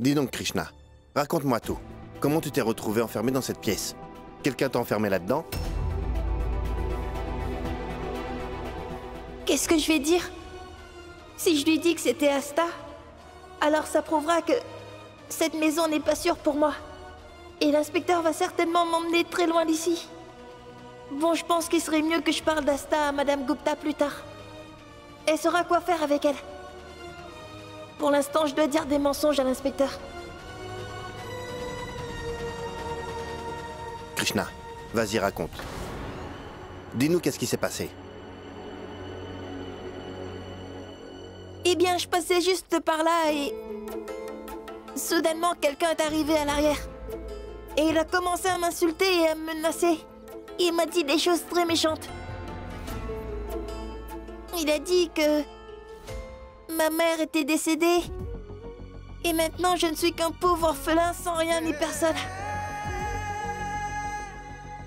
Dis donc, Krishna, raconte-moi tout. Comment tu t'es retrouvé enfermé dans cette pièce? Quelqu'un t'a enfermé là-dedans? Qu'est-ce que je vais dire? Si je lui dis que c'était Asta, alors ça prouvera que cette maison n'est pas sûre pour moi. Et l'inspecteur va certainement m'emmener très loin d'ici. Bon, je pense qu'il serait mieux que je parle d'Asta à Madame Gupta plus tard. Elle saura quoi faire avec elle. Pour l'instant, je dois dire des mensonges à l'inspecteur. Krishna, vas-y, raconte. Dis-nous qu'est-ce qui s'est passé. Eh bien, je passais juste par là et... Soudainement, quelqu'un est arrivé à l'arrière. Et il a commencé à m'insulter et à me menacer. Il m'a dit des choses très méchantes. Il a dit que... ma mère était décédée. Et maintenant, je ne suis qu'un pauvre orphelin sans rien ni personne.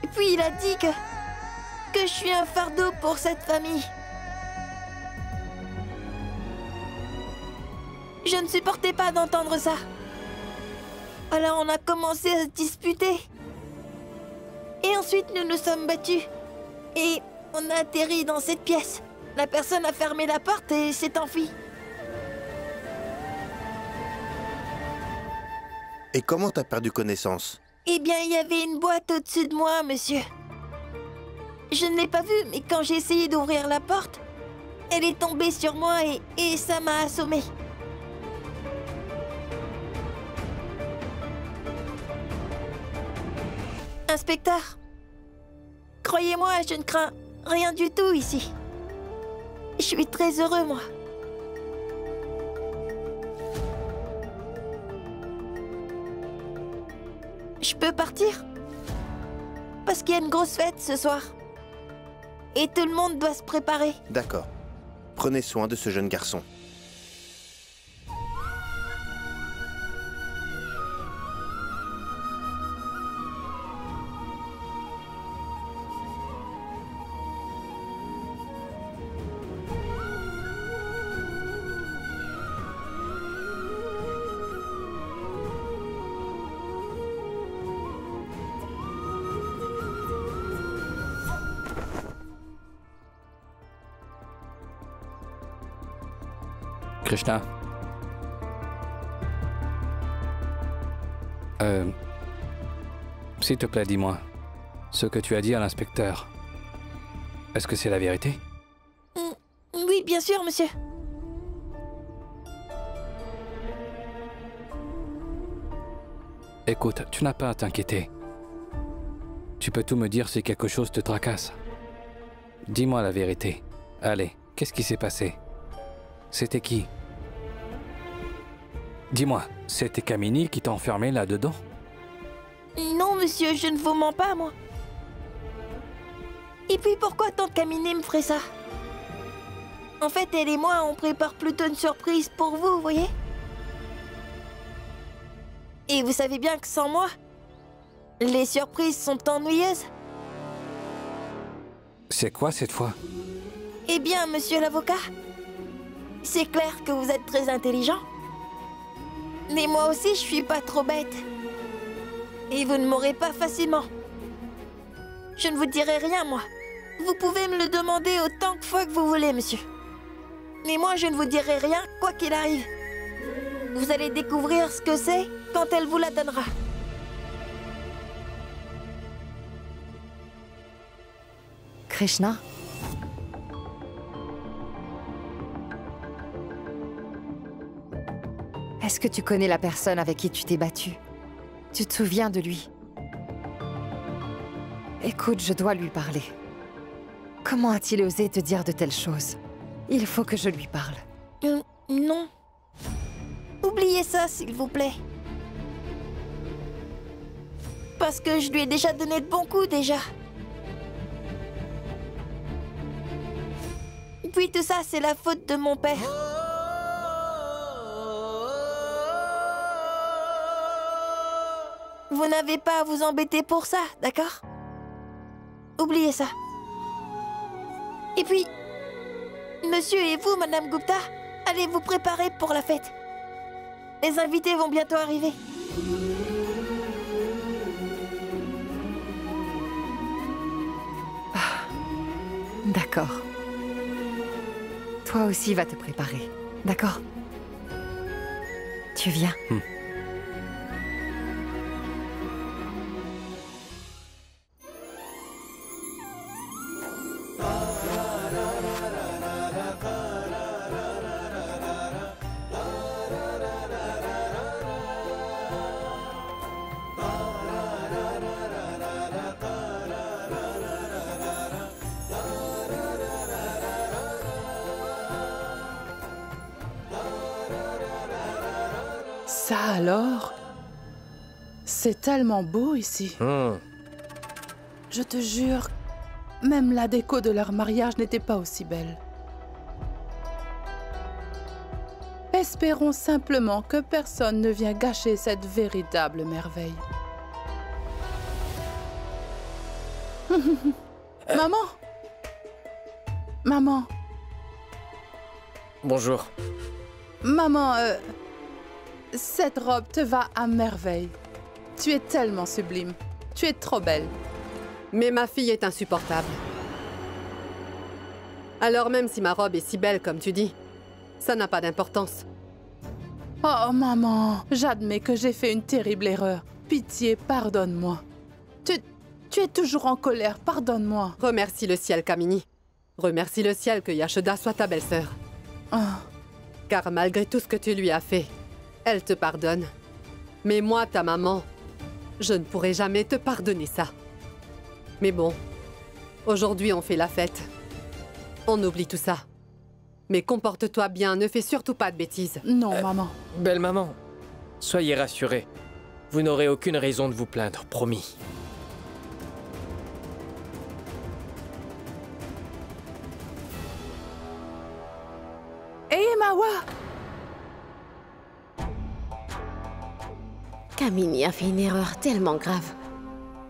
Et puis, il a dit que je suis un fardeau pour cette famille. Je ne supportais pas d'entendre ça. Alors on a commencé à se disputer. Et ensuite nous nous sommes battus. Et on a atterri dans cette pièce. La personne a fermé la porte et s'est enfuie. Et comment t'as perdu connaissance? Eh bien, il y avait une boîte au-dessus de moi, monsieur. Je ne l'ai pas vue, mais quand j'ai essayé d'ouvrir la porte, elle est tombée sur moi et ça m'a assommé. Inspecteur, croyez-moi, je ne crains rien du tout ici. Je suis très heureux, moi. Je peux partir? Parce qu'il y a une grosse fête ce soir. Et tout le monde doit se préparer. D'accord. Prenez soin de ce jeune garçon. Krishna. S'il te plaît, dis-moi, ce que tu as dit à l'inspecteur, est-ce que c'est la vérité? Oui, bien sûr, monsieur. Écoute, tu n'as pas à t'inquiéter. Tu peux tout me dire si quelque chose te tracasse. Dis-moi la vérité. Allez, qu'est-ce qui s'est passé? C'était qui? Dis-moi, c'était Kamini qui t'a enfermé là-dedans? Non, monsieur, je ne vous mens pas, moi. Et puis, pourquoi tante Kamini me ferait ça? En fait, elle et moi, on prépare plutôt une surprise pour vous, vous voyez? Et vous savez bien que sans moi, les surprises sont ennuyeuses. C'est quoi cette fois? Eh bien, monsieur l'avocat, c'est clair que vous êtes très intelligent. Mais moi aussi, je suis pas trop bête. Et vous ne m'aurez pas facilement. Je ne vous dirai rien, moi. Vous pouvez me le demander autant de fois que vous voulez, monsieur. Mais moi, je ne vous dirai rien, quoi qu'il arrive. Vous allez découvrir ce que c'est quand elle vous la donnera. Krishna? Est-ce que tu connais la personne avec qui tu t'es battu? Tu te souviens de lui? Écoute, je dois lui parler. Comment a-t-il osé te dire de telles choses? Il faut que je lui parle. Non. Oubliez ça, s'il vous plaît. Parce que je lui ai déjà donné de bons coups, déjà. Puis tout ça, c'est la faute de mon père. Vous n'avez pas à vous embêter pour ça, d'accord? Oubliez ça. Et puis, monsieur et vous, Madame Gupta, allez vous préparer pour la fête. Les invités vont bientôt arriver. D'accord. Toi aussi va te préparer, d'accord? Tu viens. Ça alors? C'est tellement beau ici. Je te jure, même la déco de leur mariage n'était pas aussi belle. Espérons simplement que personne ne vienne gâcher cette véritable merveille. Maman! Maman! Bonjour. Maman, cette robe te va à merveille. Tu es tellement sublime. Tu es trop belle. Mais ma fille est insupportable. Alors même si ma robe est si belle comme tu dis, ça n'a pas d'importance. Oh maman, j'admets que j'ai fait une terrible erreur. Pitié, pardonne-moi. Tu es toujours en colère, pardonne-moi. Remercie le ciel, Kamini. Remercie le ciel que Yashoda soit ta belle-sœur. Car malgré tout ce que tu lui as fait, elle te pardonne. Mais moi, ta maman, je ne pourrai jamais te pardonner ça. Mais bon, aujourd'hui on fait la fête. On oublie tout ça. Mais comporte-toi bien, ne fais surtout pas de bêtises. Non, maman. Belle maman, soyez rassurée. Vous n'aurez aucune raison de vous plaindre, promis. Hé, Mawa! Kamini a fait une erreur tellement grave.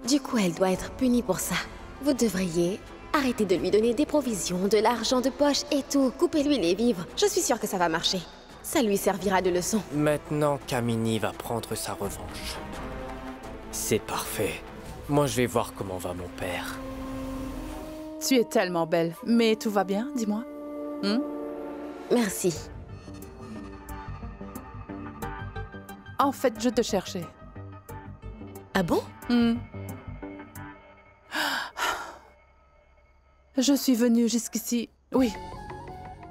Du coup, elle doit être punie pour ça. Vous devriez arrêter de lui donner des provisions, de l'argent de poche et tout. Coupez-lui les vivres. Je suis sûre que ça va marcher. Ça lui servira de leçon. Maintenant, Kamini va prendre sa revanche. C'est parfait. Moi, je vais voir comment va mon père. Tu es tellement belle. Mais tout va bien, dis-moi. Merci. En fait, je te cherchais. Ah bon? Je suis venue jusqu'ici. Oui,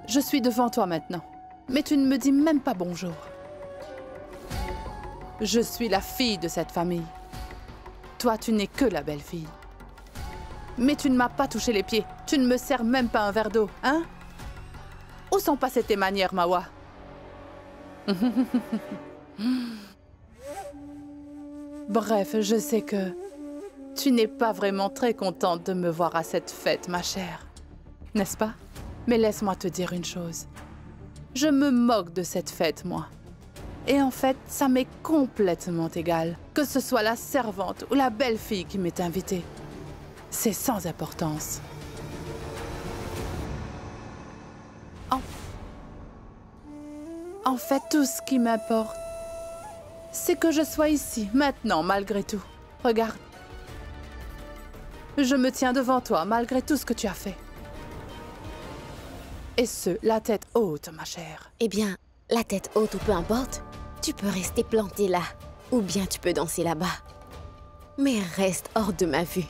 je suis devant toi maintenant. Mais tu ne me dis même pas bonjour. Je suis la fille de cette famille. Toi, tu n'es que la belle-fille. Mais tu ne m'as pas touché les pieds. Tu ne me sers même pas un verre d'eau, hein? Où sont passées tes manières, Mawa? Bref, je sais que tu n'es pas vraiment très contente de me voir à cette fête, ma chère. N'est-ce pas? Mais laisse-moi te dire une chose. Je me moque de cette fête, moi. Et en fait, ça m'est complètement égal. Que ce soit la servante ou la belle-fille qui m'est invitée. C'est sans importance. En fait, tout ce qui m'importe, c'est que je sois ici, maintenant, malgré tout. Regarde. Je me tiens devant toi, malgré tout ce que tu as fait. Et ce, la tête haute, ma chère. Eh bien, la tête haute ou peu importe, tu peux rester planté là. Ou bien tu peux danser là-bas. Mais reste hors de ma vue.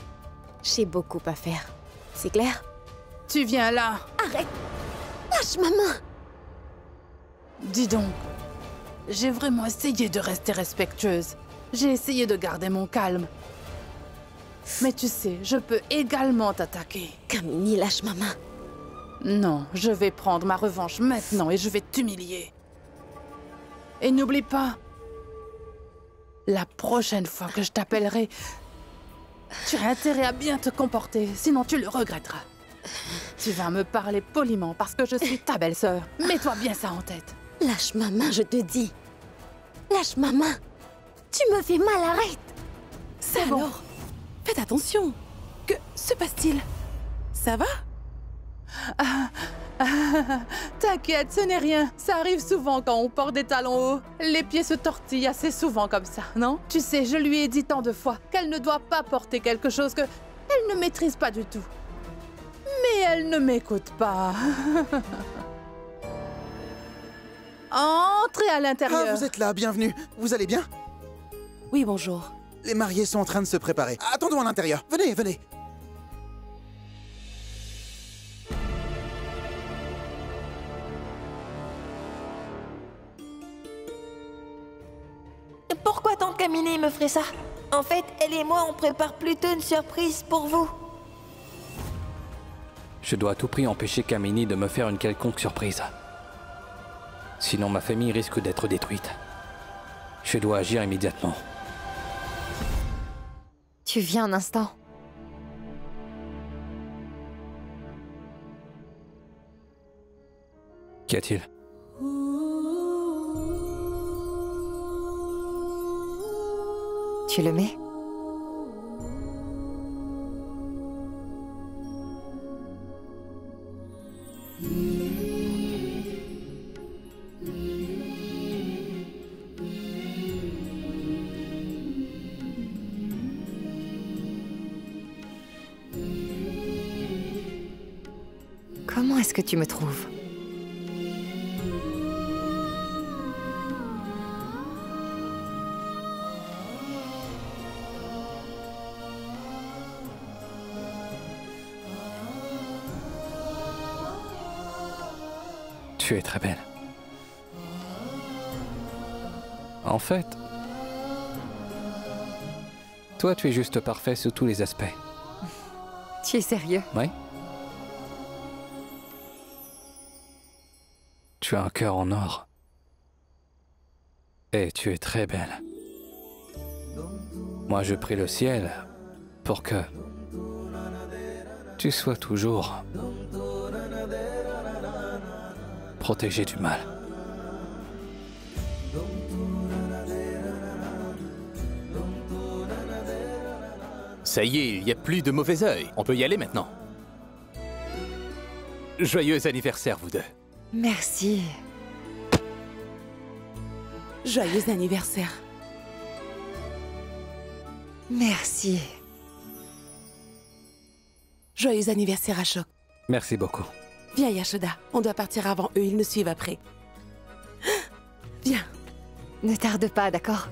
J'ai beaucoup à faire. C'est clair? Tu viens là. Arrête! Lâche ma main! Dis donc, j'ai vraiment essayé de rester respectueuse. J'ai essayé de garder mon calme. Mais tu sais, je peux également t'attaquer. Kamini, lâche ma main. Non, je vais prendre ma revanche maintenant et je vais t'humilier. Et n'oublie pas, la prochaine fois que je t'appellerai, tu as intérêt à bien te comporter, sinon tu le regretteras. Tu vas me parler poliment parce que je suis ta belle-sœur. Mets-toi bien ça en tête. Lâche ma main, je te dis. Lâche ma main. Tu me fais mal, arrête. Ça alors, faites attention. Que se passe-t-il? Ça va? T'inquiète, ce n'est rien. Ça arrive souvent quand on porte des talons hauts. Les pieds se tortillent assez souvent comme ça, non? Tu sais, je lui ai dit tant de fois qu'elle ne doit pas porter quelque chose que elle ne maîtrise pas du tout. Mais elle ne m'écoute pas. Entrez à l'intérieur. Ah, vous êtes là, bienvenue. Vous allez bien? Oui, bonjour. Les mariés sont en train de se préparer. Attendons à l'intérieur. Venez, venez. Pourquoi tante Kamini me ferait ça? En fait, elle et moi, on prépare plutôt une surprise pour vous. Je dois à tout prix empêcher Kamini de me faire une quelconque surprise. Sinon ma famille risque d'être détruite. Je dois agir immédiatement. Tu viens un instant. Qu'y a-t-il? Tu le mets? Comment est-ce que tu me trouves? Tu es très belle. En fait, toi, tu es juste parfait sous tous les aspects. Tu es sérieux? Oui. Tu as un cœur en or. Et tu es très belle. Moi, je prie le ciel pour que tu sois toujours protégée du mal. Ça y est, il n'y a plus de mauvais œil. On peut y aller maintenant. Joyeux anniversaire, vous deux. Merci. Joyeux anniversaire. Merci. Joyeux anniversaire, Ashok. Merci beaucoup. Viens, Yashoda. On doit partir avant eux, ils nous suivent après. Viens. Ne tarde pas, d'accord?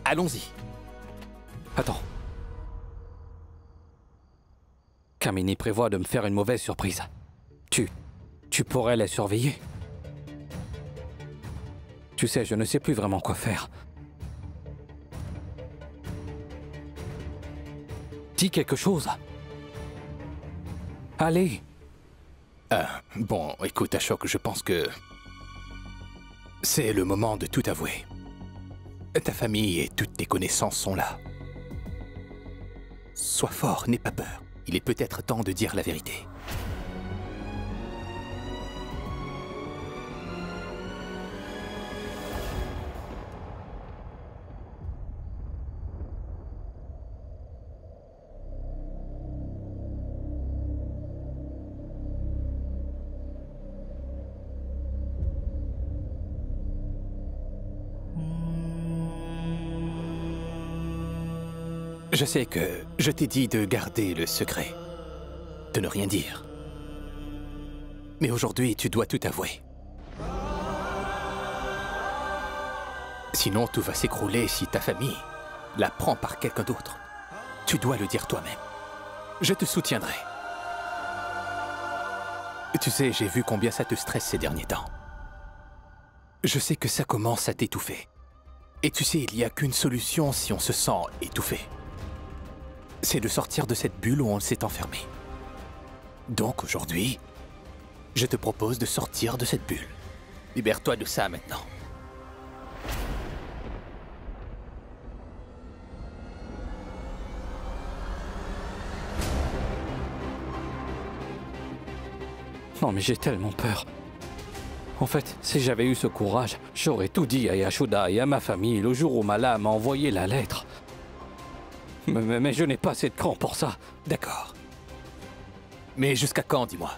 Allons-y. Attends. Kamini prévoit de me faire une mauvaise surprise. Tu pourrais la surveiller? Tu sais, je ne sais plus vraiment quoi faire. Dis quelque chose. Allez. Bon, écoute, Ashok, je pense que c'est le moment de tout avouer. Ta famille et toutes tes connaissances sont là. Sois fort, n'aie pas peur. Il est peut-être temps de dire la vérité. Je sais que je t'ai dit de garder le secret, de ne rien dire. Mais aujourd'hui, tu dois tout avouer. Sinon, tout va s'écrouler si ta famille la prend par quelqu'un d'autre. Tu dois le dire toi-même. Je te soutiendrai. Tu sais, j'ai vu combien ça te stresse ces derniers temps. Je sais que ça commence à t'étouffer. Et tu sais, il n'y a qu'une solution si on se sent étouffé. C'est de sortir de cette bulle où on s'est enfermé. Donc aujourd'hui, je te propose de sortir de cette bulle. Libère-toi de ça maintenant. Non mais j'ai tellement peur. En fait, si j'avais eu ce courage, j'aurais tout dit à Yashoda et à ma famille le jour où Mala m'a envoyé la lettre. Mais je n'ai pas assez de cran pour ça. D'accord. Mais jusqu'à quand, dis-moi?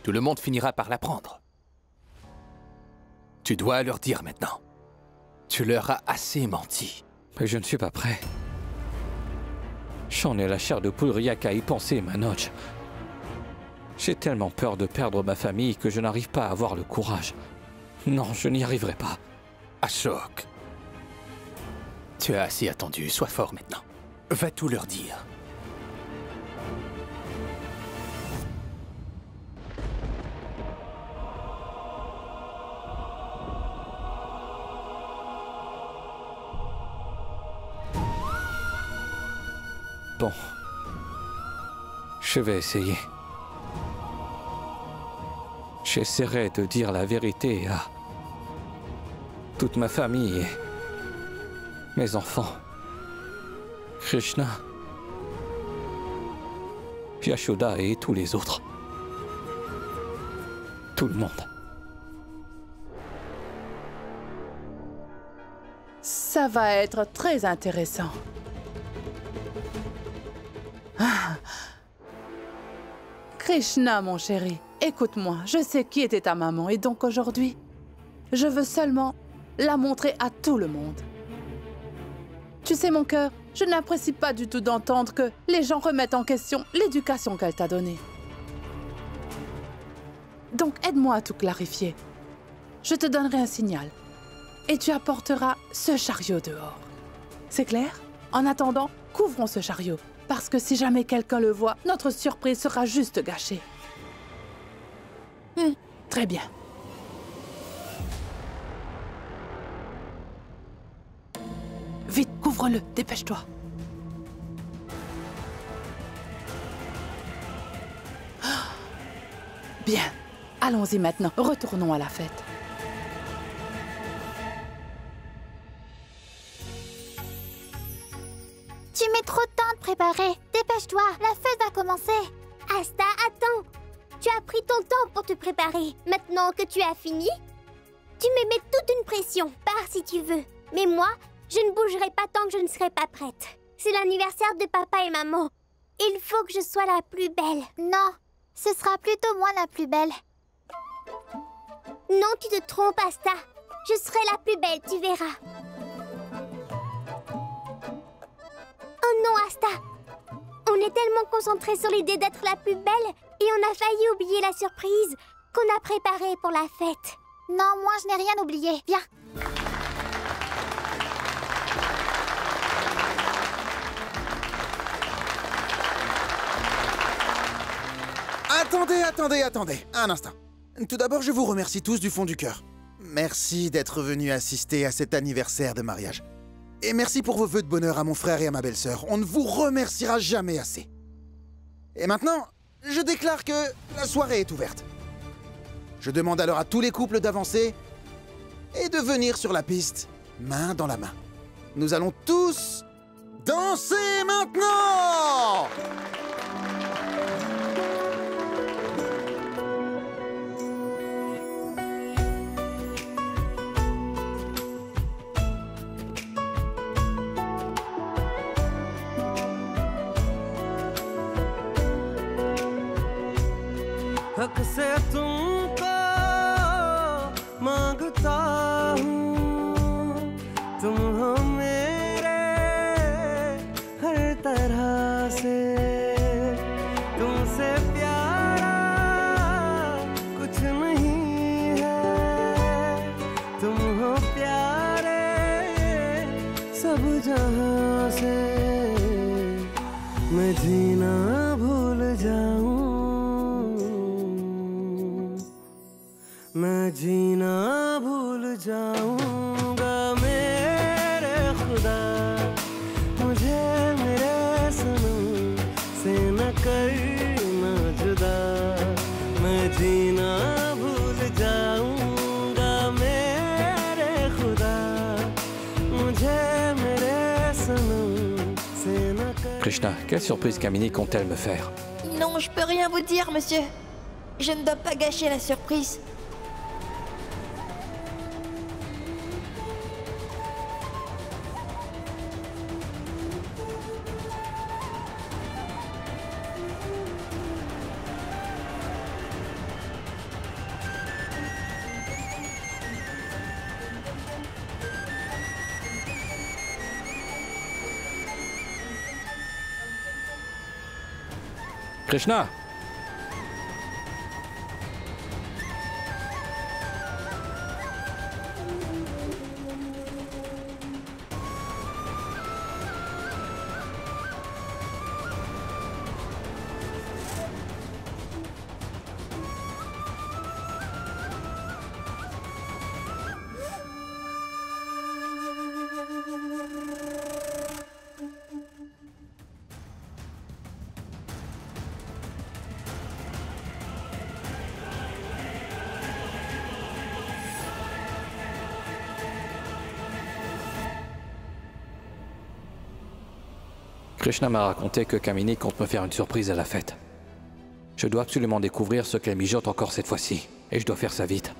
Tout le monde finira par l'apprendre. Tu dois leur dire maintenant. Tu leur as assez menti. Mais je ne suis pas prêt. J'en ai la chair de poule rien qu'à y penser, Manoj. J'ai tellement peur de perdre ma famille que je n'arrive pas à avoir le courage. Non, je n'y arriverai pas. Ashok, tu as assez attendu, sois fort maintenant. Va tout leur dire. Bon. Je vais essayer. J'essaierai de dire la vérité à toute ma famille et mes enfants. Krishna, Yashoda et tous les autres. Tout le monde. Ça va être très intéressant. Krishna, mon chéri, écoute-moi, je sais qui était ta maman et donc aujourd'hui, je veux seulement la montrer à tout le monde. Tu sais, mon cœur, je n'apprécie pas du tout d'entendre que les gens remettent en question l'éducation qu'elle t'a donnée. Donc aide-moi à tout clarifier. Je te donnerai un signal et tu apporteras ce chariot dehors. C'est clair? En attendant, couvrons ce chariot. Parce que si jamais quelqu'un le voit, notre surprise sera juste gâchée. Très bien. Vite, couvre-le, dépêche-toi. Bien, allons-y maintenant, retournons à la fête. Tu mets trop de temps à te préparer. Dépêche-toi, la fête va commencer. Asta, attends. Tu as pris ton temps pour te préparer. Maintenant que tu as fini, tu me mets toute une pression. Pars si tu veux. Mais moi, je ne bougerai pas tant que je ne serai pas prête. C'est l'anniversaire de papa et maman. Il faut que je sois la plus belle. Non, ce sera plutôt moi la plus belle. Non, tu te trompes, Asta. Je serai la plus belle, tu verras. Oh non, Asta. On est tellement concentrés sur l'idée d'être la plus belle et on a failli oublier la surprise qu'on a préparée pour la fête. Non, moi je n'ai rien oublié. Viens. Attendez. Un instant. Tout d'abord, je vous remercie tous du fond du cœur. Merci d'être venus assister à cet anniversaire de mariage. Et merci pour vos vœux de bonheur à mon frère et à ma belle-sœur. On ne vous remerciera jamais assez. Et maintenant, je déclare que la soirée est ouverte. Je demande alors à tous les couples d'avancer et de venir sur la piste, main dans la main. Nous allons tous danser maintenant! हक से तुमको मांगता हूँ तुम हो मेरे हर तरह से तुमसे प्यारा कुछ नहीं है तुम हो प्यारे सब जहाँ से मैं जीना भूल जाऊँ मैं जीना भूल जाऊंगा मेरे खुदा मुझे मेरे सनम से न करना जुदा मैं जीना भूल जाऊंगा मेरे खुदा मुझे मेरे सनम से न कर... Krishna, quelle surprise Kamini compte-t-elle me faire? Non, je peux rien vous dire, monsieur. Je ne dois pas gâcher la surprise. Krishna! Krishna m'a raconté que Kamini compte me faire une surprise à la fête. Je dois absolument découvrir ce qu'elle mijote encore cette fois-ci, et je dois faire ça vite.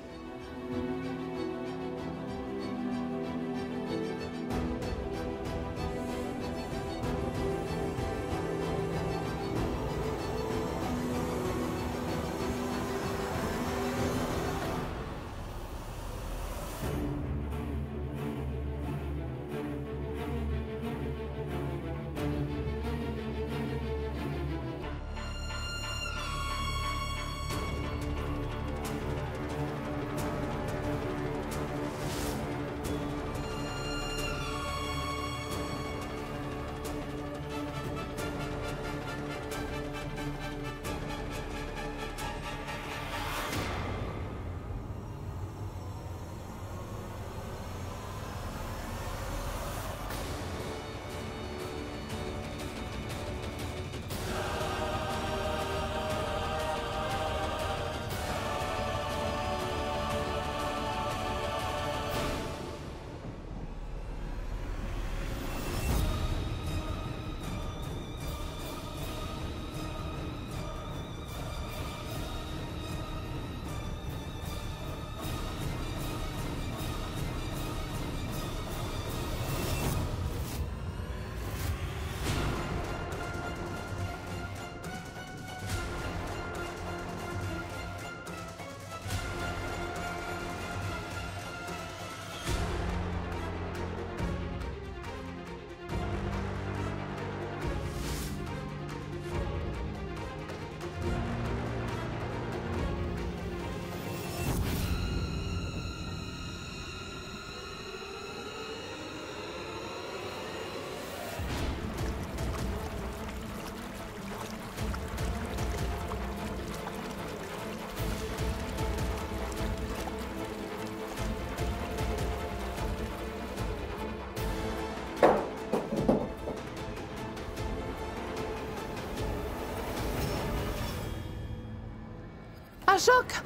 Ashok!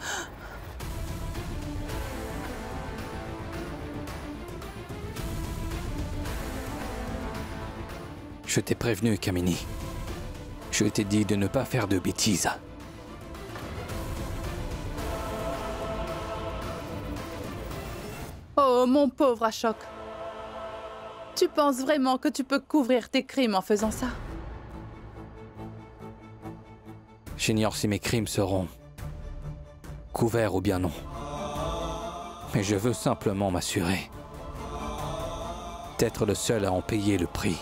Je t'ai prévenu, Kamini. Je t'ai dit de ne pas faire de bêtises. Oh, mon pauvre Ashok. Tu penses vraiment que tu peux couvrir tes crimes en faisant ça? J'ignore si mes crimes seront couverts ou bien non. Mais je veux simplement m'assurer d'être le seul à en payer le prix.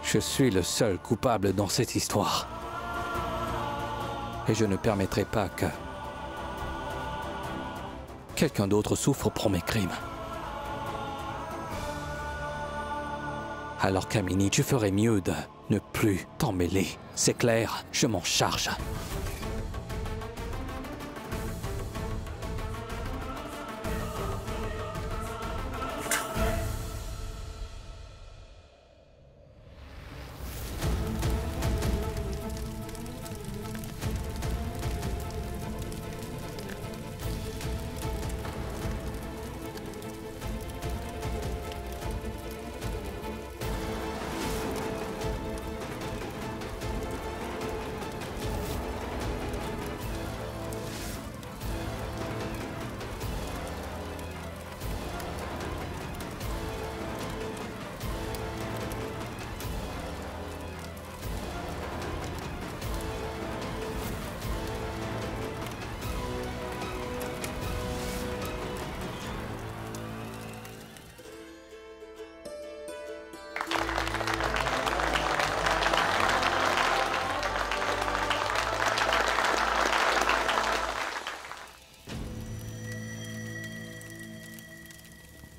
Je suis le seul coupable dans cette histoire. Et je ne permettrai pas que quelqu'un d'autre souffre pour mes crimes. Alors Kamini, tu ferais mieux de ne plus t'en mêler. C'est clair, je m'en charge.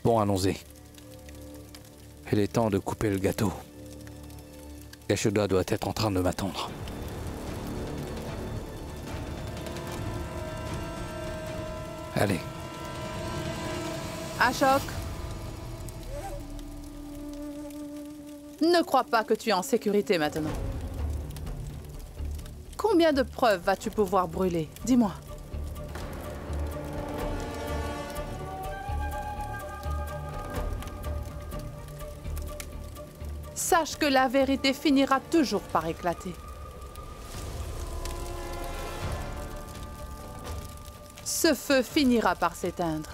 Bon, allons-y. Il est temps de couper le gâteau. Yashuda doit être en train de m'attendre. Allez. Ashok! Ne crois pas que tu es en sécurité maintenant. Combien de preuves vas-tu pouvoir brûler? Dis-moi. Sache que la vérité finira toujours par éclater. Ce feu finira par s'éteindre.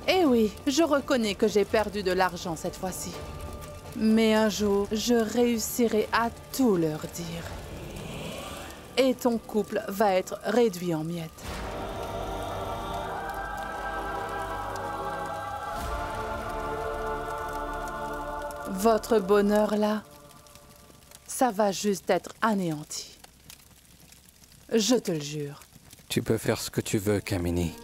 Eh oui, je reconnais que j'ai perdu de l'argent cette fois-ci. Mais un jour, je réussirai à tout leur dire. Et ton couple va être réduit en miettes. Votre bonheur là, ça va juste être anéanti. Je te le jure. Tu peux faire ce que tu veux, Kamini.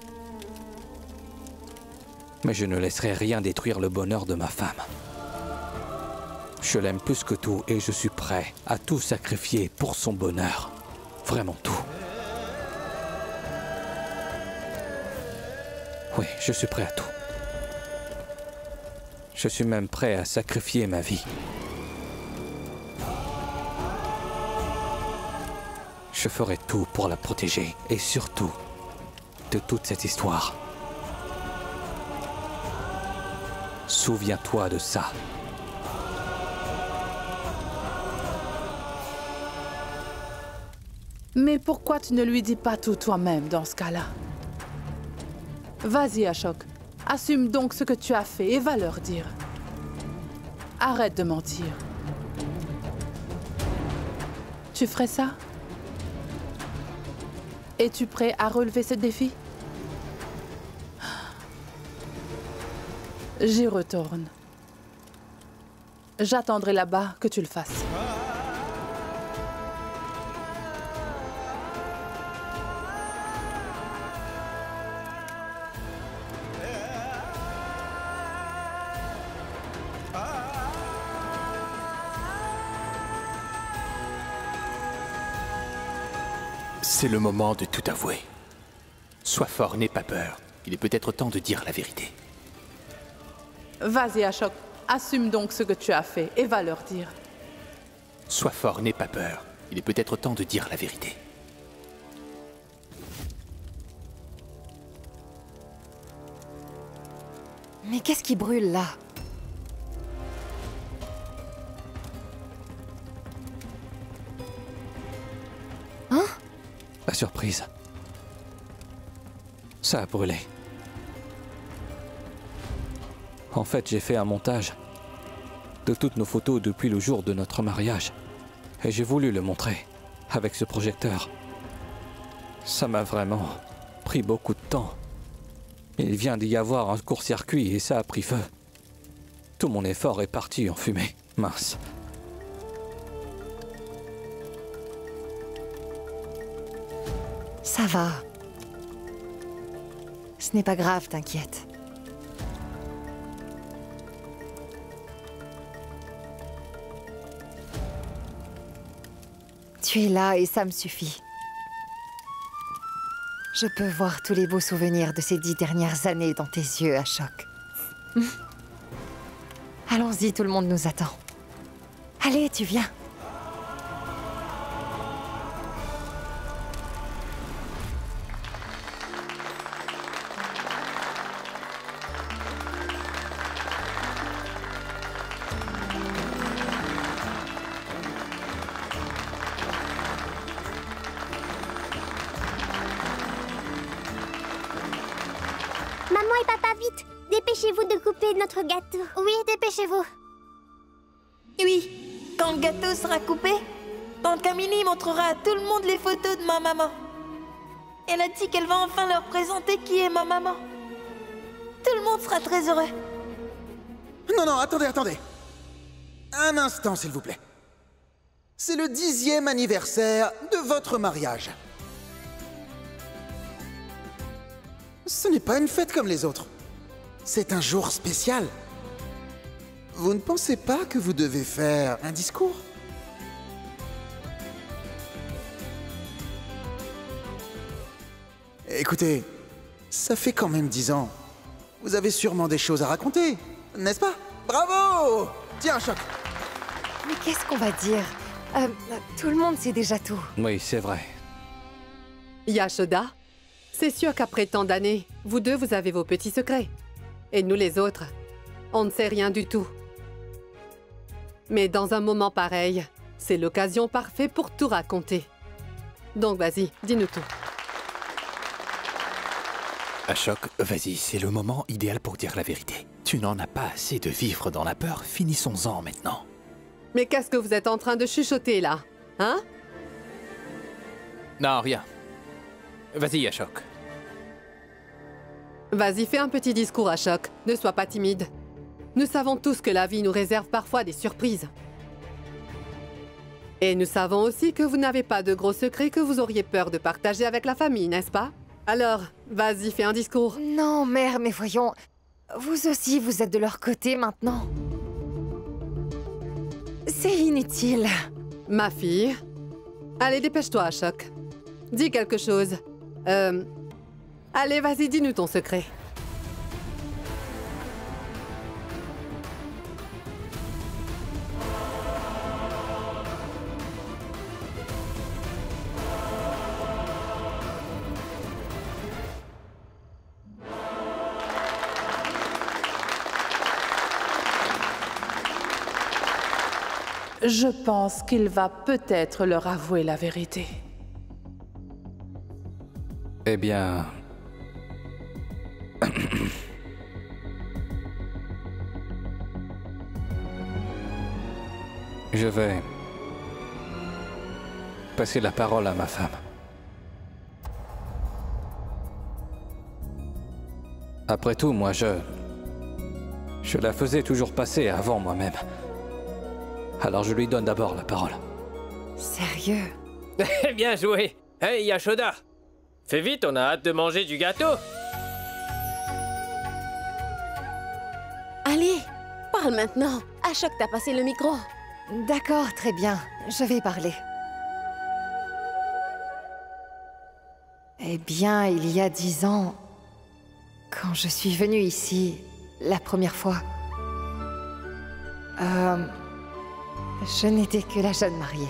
Mais je ne laisserai rien détruire le bonheur de ma femme. Je l'aime plus que tout et je suis prêt à tout sacrifier pour son bonheur. Vraiment tout. Oui, je suis prêt à tout. Je suis même prêt à sacrifier ma vie. Je ferai tout pour la protéger et surtout de toute cette histoire. Souviens-toi de ça. Mais pourquoi tu ne lui dis pas tout toi-même dans ce cas-là? Vas-y, Ashok. Assume donc ce que tu as fait et va leur dire. Arrête de mentir. Tu ferais ça? Es-tu prêt à relever ce défi? J'y retourne. J'attendrai là-bas que tu le fasses. C'est le moment de tout avouer. Sois fort, n'aie pas peur. Il est peut-être temps de dire la vérité. Vas-y, Ashok. Assume donc ce que tu as fait et va leur dire. Sois fort, n'aie pas peur. Il est peut-être temps de dire la vérité. Mais qu'est-ce qui brûle là? Hein? La surprise. Ça a brûlé. En fait, j'ai fait un montage de toutes nos photos depuis le jour de notre mariage. Et j'ai voulu le montrer avec ce projecteur. Ça m'a vraiment pris beaucoup de temps. Il vient d'y avoir un court-circuit et ça a pris feu. Tout mon effort est parti en fumée. Mince. Ça va. Ce n'est pas grave, t'inquiète. Tu es là et ça me suffit. Je peux voir tous les beaux souvenirs de ces 10 dernières années dans tes yeux, Ashok. Allons-y, tout le monde nous attend. Allez, tu viens. Maman et papa, vite! Dépêchez-vous de couper notre gâteau. Oui, dépêchez-vous. Oui, quand le gâteau sera coupé, Tante Kamini montrera à tout le monde les photos de ma maman. Elle a dit qu'elle va enfin leur présenter qui est ma maman. Tout le monde sera très heureux. Non, attendez. Un instant, s'il vous plaît. C'est le 10e anniversaire de votre mariage. Ce n'est pas une fête comme les autres. C'est un jour spécial. Vous ne pensez pas que vous devez faire un discours? Écoutez, ça fait quand même 10 ans. Vous avez sûrement des choses à raconter, n'est-ce pas? Bravo! Tiens, Choc. Mais qu'est-ce qu'on va dire? Tout le monde sait déjà tout. Oui, c'est vrai. Yashoda, c'est sûr qu'après tant d'années, vous deux, vous avez vos petits secrets. Et nous les autres, on ne sait rien du tout. Mais dans un moment pareil, c'est l'occasion parfaite pour tout raconter. Donc vas-y, dis-nous tout. Ashok, vas-y, c'est le moment idéal pour dire la vérité. Tu n'en as pas assez de vivre dans la peur, finissons-en maintenant. Mais qu'est-ce que vous êtes en train de chuchoter là? Hein? Non, rien. Vas-y, Ashok. Vas-y, fais un petit discours, Ashok. Ne sois pas timide. Nous savons tous que la vie nous réserve parfois des surprises. Et nous savons aussi que vous n'avez pas de gros secrets que vous auriez peur de partager avec la famille, n'est-ce pas? Alors, vas-y, fais un discours. Non, mère, mais voyons... Vous aussi, vous êtes de leur côté maintenant. C'est inutile. Ma fille... Allez, dépêche-toi, Ashok. Dis quelque chose. Allez, vas-y, dis-nous ton secret. Je pense qu'il va peut-être leur avouer la vérité. Eh bien... Je vais passer la parole à ma femme. Après tout, moi, je la faisais toujours passer avant moi-même. Alors je lui donne d'abord la parole. Sérieux? Bien joué. Hey, Yashoda, fais vite, on a hâte de manger du gâteau. Allez, parle maintenant. Ashok t'a passé le micro. D'accord, très bien. Je vais parler. Eh bien, il y a 10 ans, quand je suis venue ici, la première fois, je n'étais que la jeune mariée.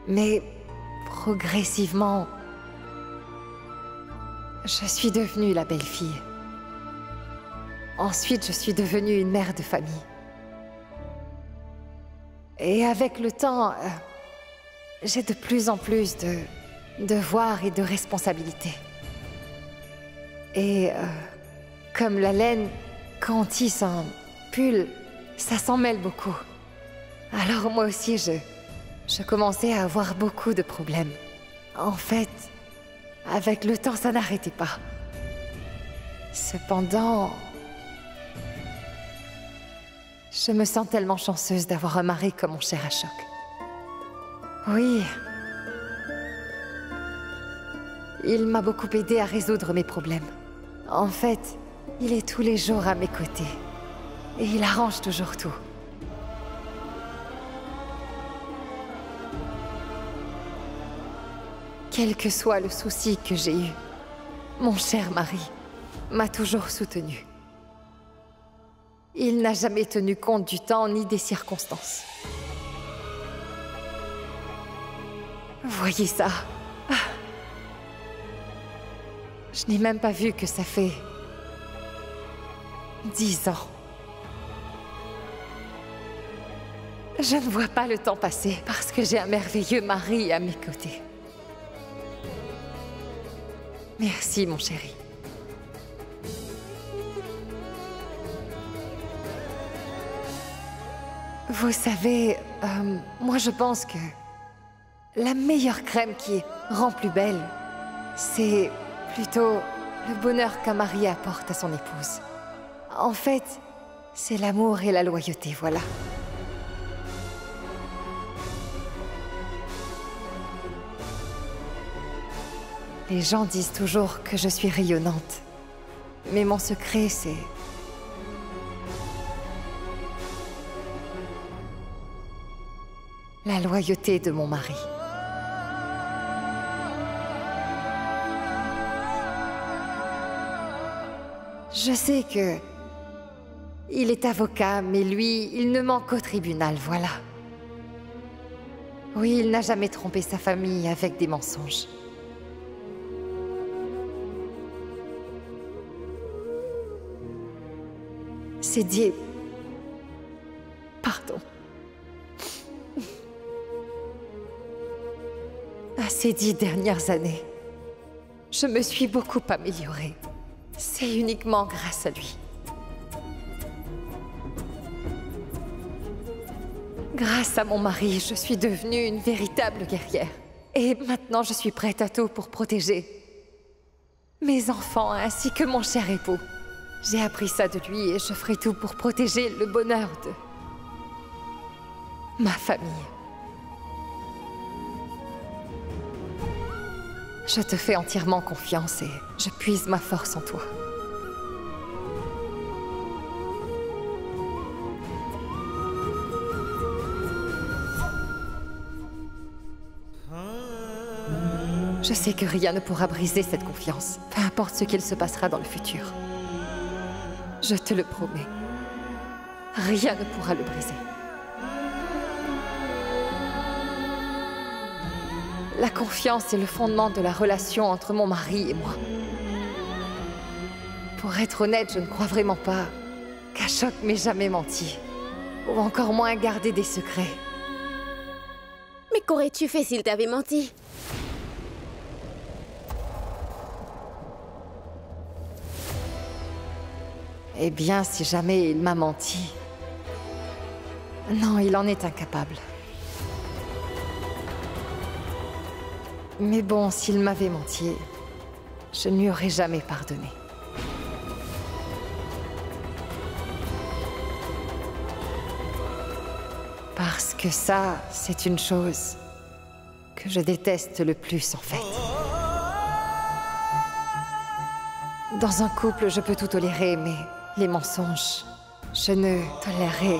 Mais progressivement, je suis devenue la belle-fille. Ensuite, je suis devenue une mère de famille. Et avec le temps, j'ai de plus en plus de devoirs et de responsabilités. Et comme la laine, quand on tisse un pull, ça s'en mêle beaucoup. Alors moi aussi, je commençais à avoir beaucoup de problèmes. En fait, avec le temps, ça n'arrêtait pas. Cependant, je me sens tellement chanceuse d'avoir un mari comme mon cher Ashok. Oui. Il m'a beaucoup aidé à résoudre mes problèmes. En fait, il est tous les jours à mes côtés. Et il arrange toujours tout. Quel que soit le souci que j'ai eu, mon cher mari m'a toujours soutenue. Il n'a jamais tenu compte du temps ni des circonstances. Voyez ça. Je n'ai même pas vu que ça fait 10 ans. Je ne vois pas le temps passer parce que j'ai un merveilleux mari à mes côtés. Merci, mon chéri. Vous savez, moi je pense que la meilleure crème qui rend plus belle, c'est plutôt le bonheur qu'un mari apporte à son épouse. En fait, c'est l'amour et la loyauté, voilà. Les gens disent toujours que je suis rayonnante. Mais mon secret, c'est... la loyauté de mon mari. Je sais que... il est avocat, mais lui, il ne ment qu'au tribunal, voilà. Oui, il n'a jamais trompé sa famille avec des mensonges. C'est dit... pardon. À ces 10 dernières années, je me suis beaucoup améliorée. C'est uniquement grâce à lui. Grâce à mon mari, je suis devenue une véritable guerrière. Et maintenant, je suis prête à tout pour protéger mes enfants ainsi que mon cher époux. J'ai appris ça de lui et je ferai tout pour protéger le bonheur de ma famille. Je te fais entièrement confiance et je puise ma force en toi. Je sais que rien ne pourra briser cette confiance, peu importe ce qu'il se passera dans le futur. Je te le promets. Rien ne pourra le briser. La confiance est le fondement de la relation entre mon mari et moi. Pour être honnête, je ne crois vraiment pas qu'Ashok m'ait jamais menti. Ou encore moins gardé des secrets. Mais qu'aurais-tu fait s'il t'avait menti? Eh bien, si jamais il m'a menti... Non, il en est incapable. Mais bon, s'il m'avait menti, je ne lui aurais jamais pardonné. Parce que ça, c'est une chose que je déteste le plus, en fait. Dans un couple, je peux tout tolérer, mais les mensonges, je ne tolérerai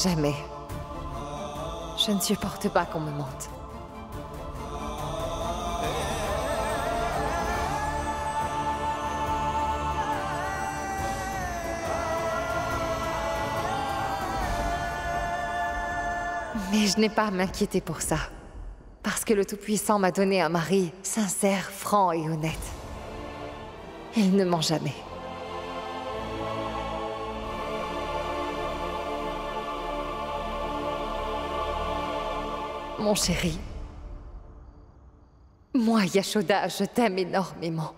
jamais. Je ne supporte pas qu'on me mente. Mais je n'ai pas à m'inquiéter pour ça. Parce que le Tout-Puissant m'a donné un mari sincère, franc et honnête. Il ne ment jamais. Mon chéri, moi, Yashoda, je t'aime énormément.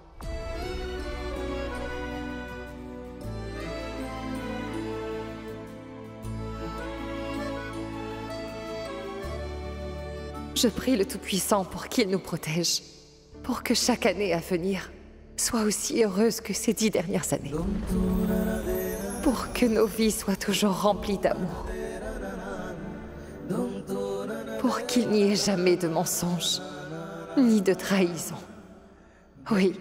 Je prie le Tout-Puissant pour qu'il nous protège, pour que chaque année à venir soit aussi heureuse que ces 10 dernières années. Pour que nos vies soient toujours remplies d'amour. Pour qu'il n'y ait jamais de mensonges, ni de trahison. Oui,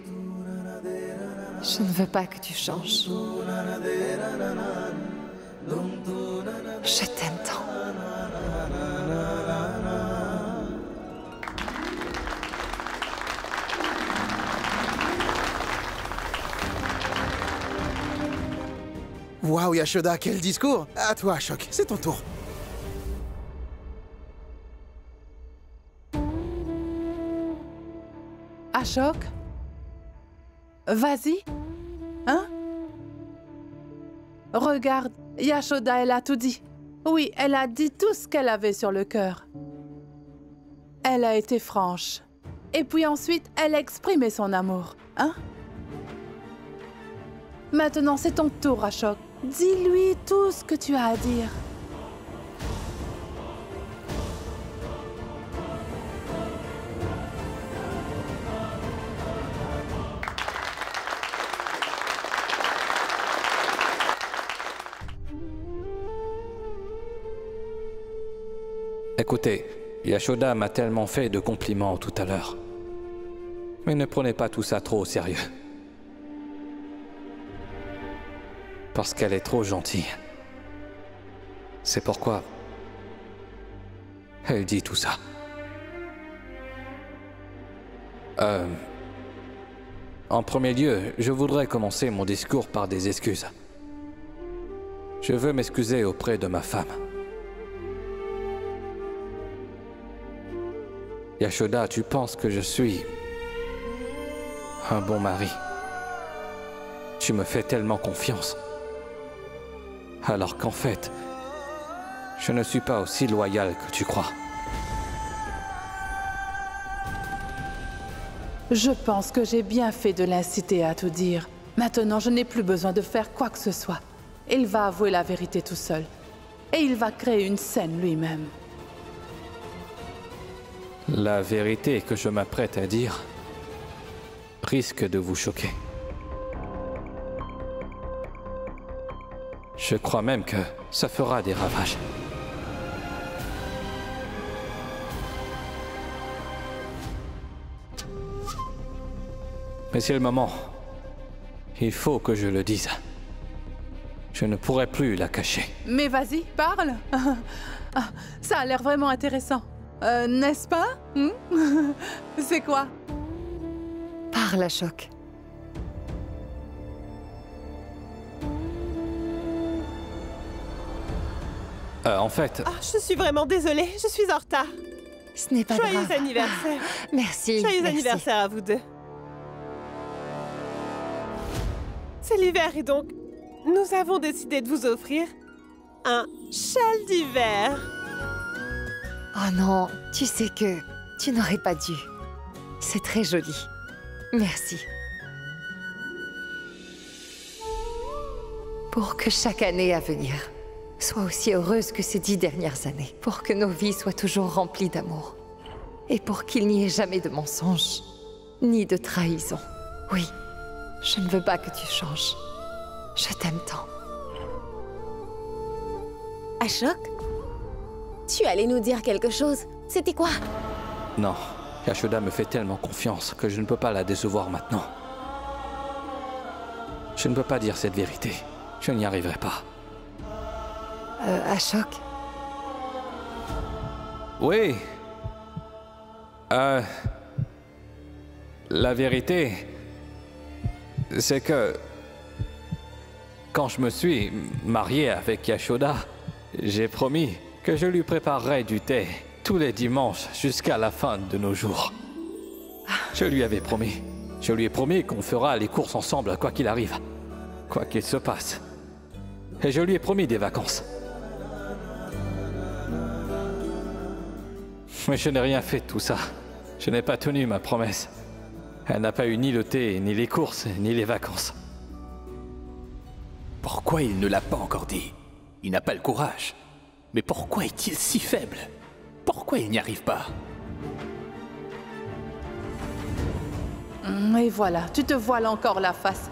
je ne veux pas que tu changes. Je t'aime tant. Waouh, Yashoda, quel discours! À toi, Ashok, c'est ton tour. Ashok? Vas-y. Hein? Regarde, Yashoda, elle a tout dit. Oui, elle a dit tout ce qu'elle avait sur le cœur. Elle a été franche. Et puis ensuite, elle a exprimé son amour. Hein? Maintenant, c'est ton tour, Ashok. Dis-lui tout ce que tu as à dire. Écoutez, Yashoda m'a tellement fait de compliments tout à l'heure. Mais ne prenez pas tout ça trop au sérieux. Parce qu'elle est trop gentille. C'est pourquoi elle dit tout ça. En premier lieu, je voudrais commencer mon discours par des excuses. Je veux m'excuser auprès de ma femme. Yashoda, tu penses que je suis un bon mari. Tu me fais tellement confiance. Alors qu'en fait, je ne suis pas aussi loyal que tu crois. Je pense que j'ai bien fait de l'inciter à tout dire. Maintenant, je n'ai plus besoin de faire quoi que ce soit. Il va avouer la vérité tout seul. Et il va créer une scène lui-même. La vérité que je m'apprête à dire risque de vous choquer. Je crois même que ça fera des ravages. Mais c'est le moment. Il faut que je le dise. Je ne pourrai plus la cacher. Mais vas-y, parle. Ça a l'air vraiment intéressant. N'est-ce pas? C'est quoi? Parle, Ashok. En fait... Ah, je suis vraiment désolée, je suis en retard. Ce n'est pas grave. Joyeux anniversaire. Merci. Joyeux merci. anniversaire à vous deux. C'est l'hiver et donc, nous avons décidé de vous offrir un châle d'hiver. Oh non, tu sais que tu n'aurais pas dû. C'est très joli. Merci. Pour que chaque année à venir soit aussi heureuse que ces 10 dernières années. Pour que nos vies soient toujours remplies d'amour. Et pour qu'il n'y ait jamais de mensonges, ni de trahison. Oui, je ne veux pas que tu changes. Je t'aime tant. Ashok? Tu allais nous dire quelque chose? C'était quoi? Non, Yashoda me fait tellement confiance que je ne peux pas la décevoir maintenant. Je ne peux pas dire cette vérité. Je n'y arriverai pas. Ashok? Oui. La vérité, c'est que quand je me suis marié avec Yashoda, j'ai promis que je lui préparerais du thé tous les dimanches jusqu'à la fin de nos jours. Je lui avais promis. Je lui ai promis qu'on fera les courses ensemble quoi qu'il arrive, quoi qu'il se passe. Et je lui ai promis des vacances. Mais je n'ai rien fait de tout ça. Je n'ai pas tenu ma promesse. Elle n'a pas eu ni le thé, ni les courses, ni les vacances. Pourquoi il ne l'a pas encore dit? Il n'a pas le courage. Mais pourquoi est-il si faible? Pourquoi il n'y arrive pas? Et voilà, tu te voiles encore la face.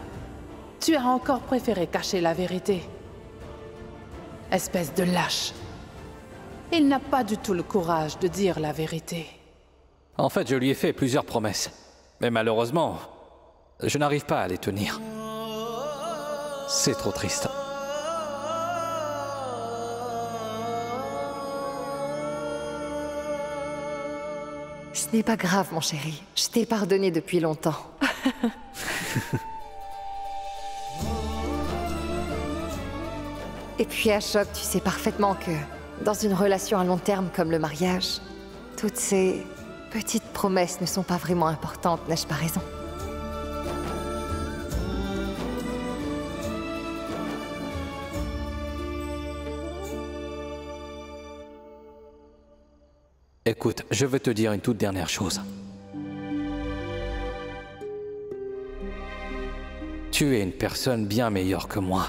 Tu as encore préféré cacher la vérité. Espèce de lâche. Il n'a pas du tout le courage de dire la vérité. En fait, je lui ai fait plusieurs promesses. Mais malheureusement, je n'arrive pas à les tenir. C'est trop triste. Ce n'est pas grave, mon chéri. Je t'ai pardonné depuis longtemps. Et puis, Ashok, tu sais parfaitement que dans une relation à long terme comme le mariage, toutes ces petites promesses ne sont pas vraiment importantes, n'ai-je pas raison? Écoute, je veux te dire une toute dernière chose. Tu es une personne bien meilleure que moi.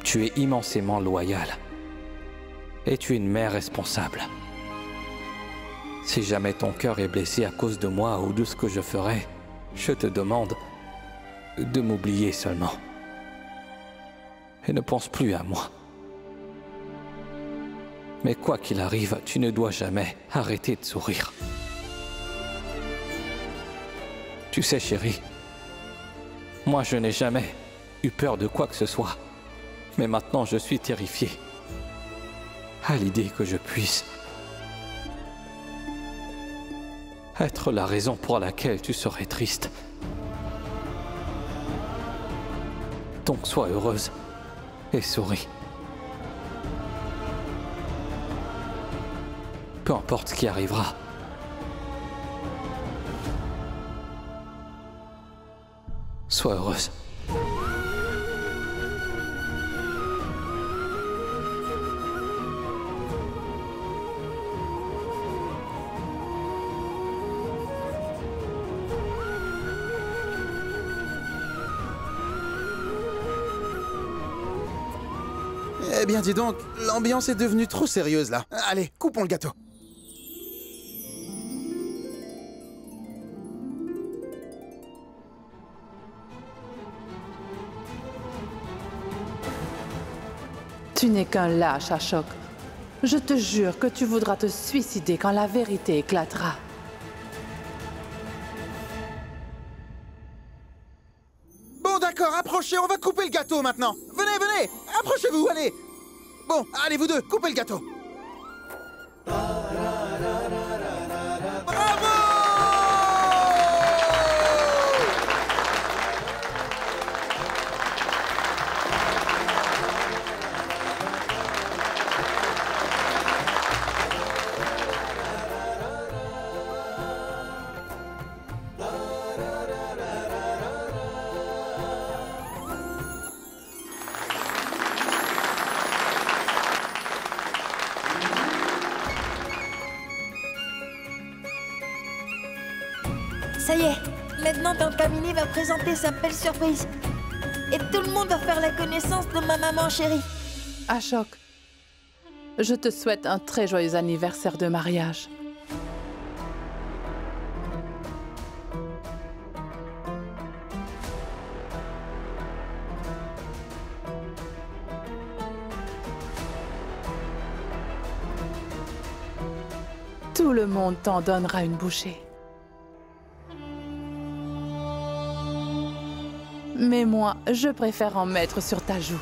Tu es immensément loyale. Et tu es une mère responsable. Si jamais ton cœur est blessé à cause de moi ou de ce que je ferai, je te demande de m'oublier seulement. Et ne pense plus à moi. Mais quoi qu'il arrive, tu ne dois jamais arrêter de sourire. Tu sais, chérie, moi je n'ai jamais eu peur de quoi que ce soit. Mais maintenant je suis terrifié à l'idée que je puisse être la raison pour laquelle tu serais triste. Donc sois heureuse et souris. Peu importe ce qui arrivera. Sois heureuse. Eh bien, dis donc, l'ambiance est devenue trop sérieuse, là. Allez, coupons le gâteau. Tu n'es qu'un lâche, Ashok. Je te jure que tu voudras te suicider quand la vérité éclatera. Bon, d'accord, approchez, on va couper le gâteau maintenant. Venez, venez, approchez-vous, allez. Bon, allez, vous deux, coupez le gâteau. Ça y est, maintenant Kamini va présenter sa belle surprise. Et tout le monde va faire la connaissance de ma maman chérie. Ashok, je te souhaite un très joyeux anniversaire de mariage. Tout le monde t'en donnera une bouchée. Mais moi, je préfère en mettre sur ta joue.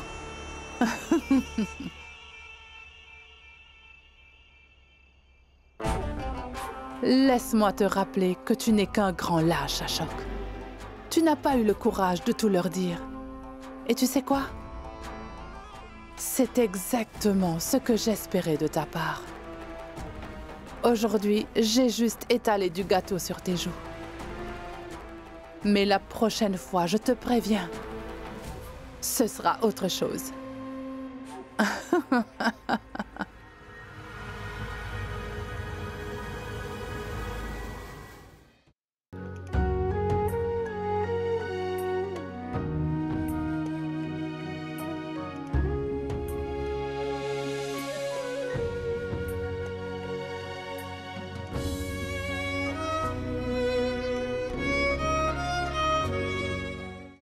Laisse-moi te rappeler que tu n'es qu'un grand lâche, Ashok. Tu n'as pas eu le courage de tout leur dire. Et tu sais quoi? C'est exactement ce que j'espérais de ta part. Aujourd'hui, j'ai juste étalé du gâteau sur tes joues. Mais la prochaine fois, je te préviens, ce sera autre chose.